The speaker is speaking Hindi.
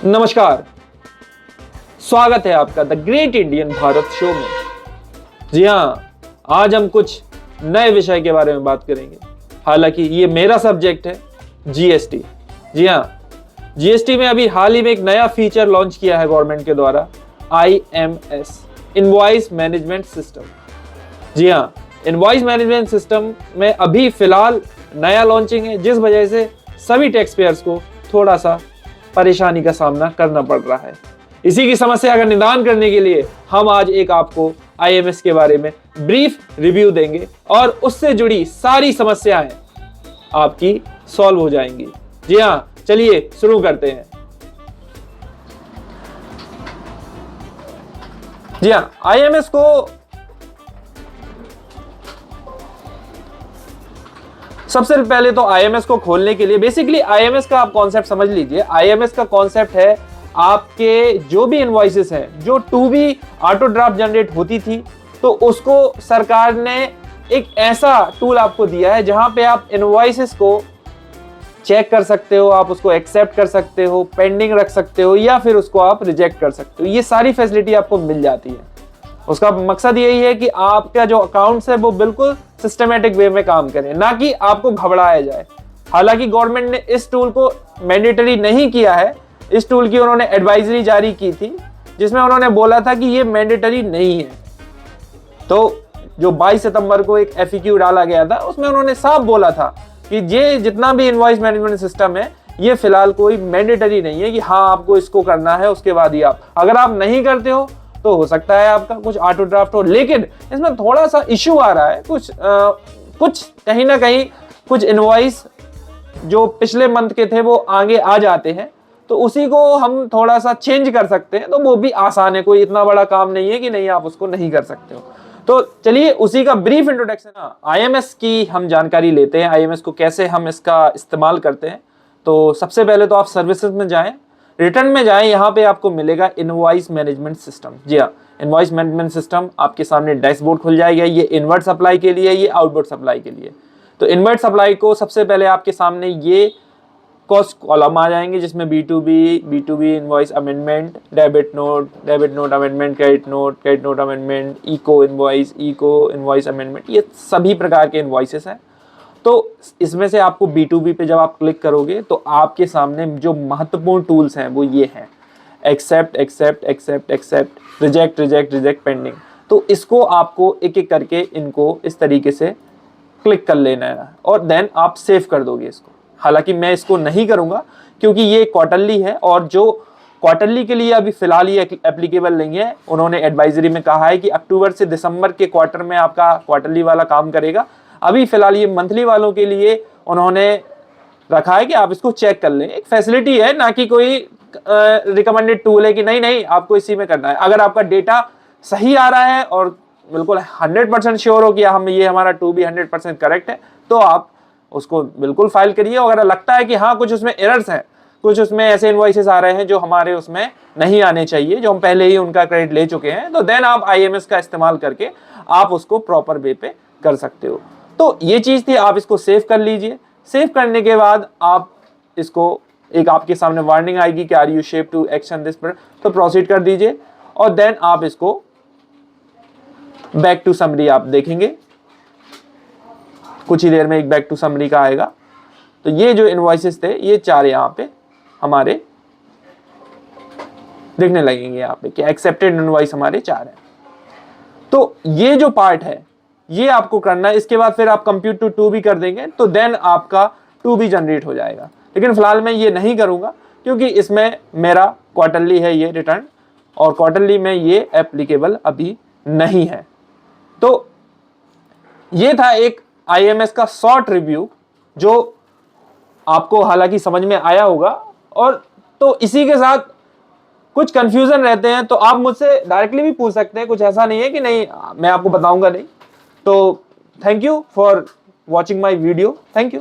नमस्कार, स्वागत है आपका the great Indian Bharat show में। जी हाँ, आज हम कुछ नए विषय के बारे में बात करेंगे। हालांकि ये मेरा सब्जेक्ट है, जीएसटी। जी हाँ, जीएसटी में अभी हाल ही में एक नया फीचर लॉन्च किया है गवर्नमेंट के द्वारा, IMS, इनवॉइस मैनेजमेंट सिस्टम। जी हाँ, इनवॉइस मैनेजमेंट सिस्टम में अभी फिलहाल नया लॉन्चिंग है, जिस वजह से सभी टैक्स पेयर्स को थोड़ा सा परेशानी का सामना करना पड़ रहा है। इसी की समस्या का निदान करने के लिए हम आज एक आपको IMS के बारे में ब्रीफ रिव्यू देंगे और उससे जुड़ी सारी समस्याएं आपकी सॉल्व हो जाएंगी। जी हाँ, चलिए शुरू करते हैं। जी हाँ, IMS को सबसे पहले तो IMS को खोलने के लिए बेसिकली IMS का आप कॉन्सेप्ट समझ लीजिए। IMS का कॉन्सेप्ट है आपके जो भी इनवॉइसेस हैं, जो to be auto draft generate होती थी, तो उसको सरकार ने एक ऐसा टूल आपको दिया है जहां पे आप इनवॉइसेस को चेक कर सकते हो, आप उसको एक्सेप्ट कर सकते हो, पेंडिंग रख सकते हो या फिर उसको आप रिजेक्ट कर सकते हो। ये सारी फैसिलिटी आपको मिल जाती है। उसका मकसद यही है कि आपका जो अकाउंट्स है वो बिल्कुल सिस्टमेटिक वे में काम करें, ना कि आपको घबराया जाए। हालांकि गवर्नमेंट ने इस टूल को मैंडेटरी नहीं किया है, इस टूल की उन्होंने एडवाइजरी जारी की थी जिसमें उन्होंने बोला था कि ये मैंडेटरी नहीं है। तो जो 22 सितंबर को एक FAQ डाला गया था, उसमें उन्होंने साफ बोला था कि ये जितना भी इनवॉइस मैनेजमेंट सिस्टम है, ये फिलहाल कोई मैंडेटरी नहीं है कि हाँ आपको इसको करना है, उसके बाद ही आप, अगर आप नहीं करते हो तो हो सकता है आपका कुछ ऑटो ड्राफ्ट हो। लेकिन इसमें थोड़ा सा इश्यू आ रहा है, कुछ कहीं ना कहीं कुछ इनवॉइस जो पिछले मंथ के थे वो आगे आ जाते हैं, तो उसी को हम थोड़ा सा चेंज कर सकते हैं। तो वो भी आसान है, कोई इतना बड़ा काम नहीं है कि नहीं आप उसको नहीं कर सकते हो। तो चलिए उसी का ब्रीफ इंट्रोडक्शन, IMS की हम जानकारी लेते हैं, IMS को कैसे हम इसका इस्तेमाल करते हैं। तो सबसे पहले तो आप सर्विसेज में जाएं, रिटर्न में जाएं, यहाँ पे आपको मिलेगा इनवॉइस मैनेजमेंट सिस्टम। जी हाँ, इनवॉइस मैनेजमेंट सिस्टम आपके सामने डैशबोर्ड खुल जाएगा। ये इनवर्ट सप्लाई के लिए, ये आउटवर्ड सप्लाई के लिए। तो इनवर्ट सप्लाई को सबसे पहले आपके सामने ये कॉस्ट कॉलम आ जाएंगे जिसमें B2B invoice amendment, debit note amendment, credit note amendment, eco invoice amendment, ये सभी प्रकार के इनवॉइसेस हैं। तो इसमें से आपको B2B पे जब आप क्लिक करोगे तो आपके सामने जो महत्वपूर्ण टूल्स हैं वो ये हैं, एक्सेप्ट, रिजेक्ट, पेंडिंग। तो इसको आपको एक एक करके इनको इस तरीके से क्लिक कर लेना है और देन आप सेव कर दोगे इसको। हालांकि मैं इसको नहीं करूंगा क्योंकि ये क्वार्टरली है और जो क्वार्टरली के लिए अभी फिलहाल ये एप्लीकेबल नहीं है। उन्होंने एडवाइजरी में कहा है कि अक्टूबर से दिसंबर के क्वार्टर में आपका क्वार्टरली वाला काम करेगा। अभी फिलहाल ये मंथली वालों के लिए उन्होंने रखा है कि आप इसको चेक कर लें। एक फैसिलिटी है, ना कि कोई रिकमेंडेड टूल है कि नहीं आपको इसी में करना है। अगर आपका डेटा सही आ रहा है और बिल्कुल 100% श्योर हो कि ये हमारा 2B 100% करेक्ट है, तो आप उसको बिल्कुल फाइल करिए। अगर लगता है कि हाँ कुछ उसमें एरर्स हैं, कुछ उसमें ऐसे इनवॉइसेस आ रहे हैं जो हमारे उसमें नहीं आने चाहिए, जो हम पहले ही उनका क्रेडिट ले चुके हैं, तो देन आप IMS का इस्तेमाल करके आप उसको प्रॉपर वे पे कर सकते हो। तो ये चीज़ थी, आप इसको सेव कर लीजिए। सेव करने के बाद आप इसको, एक आपके सामने वार्निंग आएगी कि are you shape to action this, तो प्रोसीड कर दीजिए और देन आप इसको बैक टू समरी आप देखेंगे। कुछ ही देर में एक बैक टू समरी का आएगा। तो ये जो इनवॉइसेस थे ये 4 यहाँ पे हमारे दिखने लगेंगे यहाँ पे कि एक्सेप्टेड इनवॉइस हमारे 4 हैं। तो ये जो पार्ट है ये आपको करना है। इसके बाद फिर आप कंप्यूट टू 2B कर देंगे तो देन आपका 2B जनरेट हो जाएगा। लेकिन फिलहाल मैं ये नहीं करूंगा क्योंकि इसमें मेरा क्वार्टरली है ये रिटर्न, और क्वार्टरली में ये एप्लीकेबल अभी नहीं है। तो ये था एक IMS का शॉर्ट रिव्यू जो आपको हालांकि समझ में आया होगा। और तो इसी के साथ कुछ कंफ्यूजन रहते हैं तो आप मुझसे डायरेक्टली भी पूछ सकते हैं, कुछ ऐसा नहीं है कि नहीं मैं आपको बताऊंगा नहीं। तो thank you for watching my video, thank you.